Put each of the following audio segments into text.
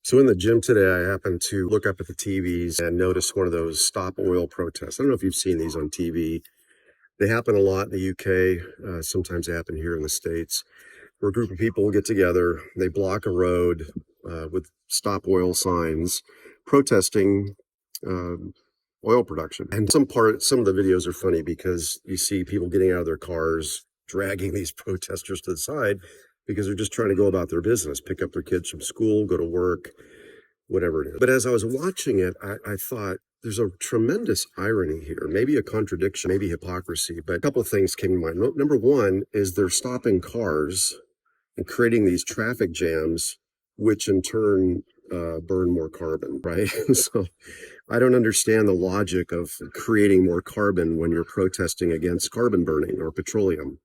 So in the gym today, I happened to look up at the TVs and notice one of those stop oil protests. I don't know if you've seen these on TV. They happen a lot in the UK. Sometimes they happen here in the States, where a group of people get together, they block a road with stop oil signs, protesting um, oil production. And some of the videos are funny because you see people getting out of their cars, dragging these protesters to the side because they're just trying to go about their business, pick up their kids from school, go to work, whatever it is. But as I was watching it, I thought there's a tremendous irony here, maybe a contradiction, maybe hypocrisy, but a couple of things came to mind. Number one is they're stopping cars and creating these traffic jams, which in turn burn more carbon, right? So I don't understand the logic of creating more carbon when you're protesting against carbon burning or petroleum.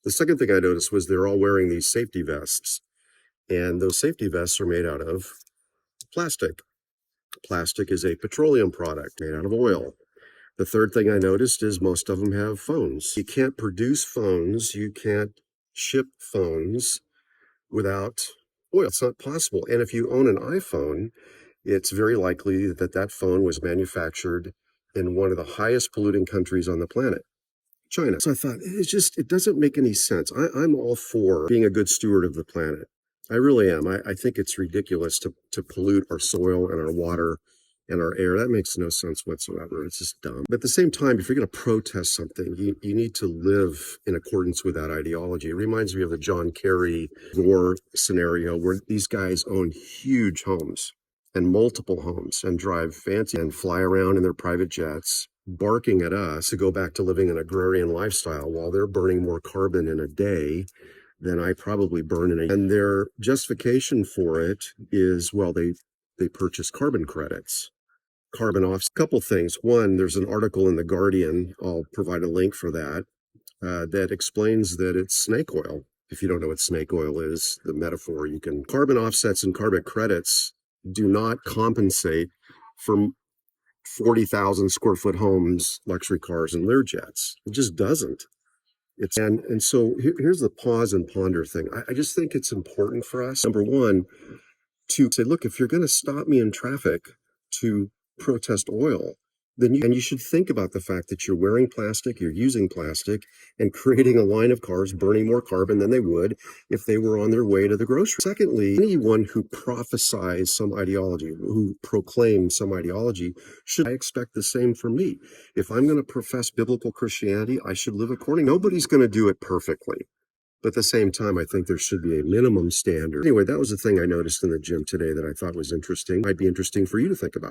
The second thing I noticed was they're all wearing these safety vests, and those safety vests are made out of plastic. Plastic is a petroleum product made out of oil. The third thing I noticed is most of them have phones. You can't produce phones, you can't ship phones without oil. It's not possible. And if you own an iPhone, it's very likely that that phone was manufactured in one of the highest polluting countries on the planet, China. So I thought, it doesn't make any sense. I'm all for being a good steward of the planet. I really am. I think it's ridiculous to pollute our soil and our water and our air. That makes no sense whatsoever. It's just dumb. But at the same time, if you're going to protest something, you need to live in accordance with that ideology. It reminds me of the John Kerry war scenario where these guys own huge homes and multiple homes and drive fancy and fly around in their private jets, barking at us to go back to living an agrarian lifestyle while they're burning more carbon in a day than I probably burn in a. And their justification for it is, well, they purchase carbon credits, carbon offs. A couple things. One, there's an article in The Guardian, I'll provide a link for that, that explains that it's snake oil. If you don't know what snake oil is, the metaphor, carbon offsets and carbon credits do not compensate for 40,000 square foot homes, luxury cars, and Learjets. It just doesn't. So here's the pause and ponder thing. I just think it's important for us, number one, to say, look, if you're going to stop me in traffic to protest oil, then you should think about the fact that you're wearing plastic, you're using plastic, and creating a line of cars burning more carbon than they would if they were on their way to the grocery. Secondly, anyone who prophesies some ideology, who proclaims some ideology, should I expect the same from me. If I'm going to profess biblical Christianity, I should live according. Nobody's going to do it perfectly. But at the same time, I think there should be a minimum standard. Anyway, that was the thing I noticed in the gym today that I thought was interesting. Might be interesting for you to think about.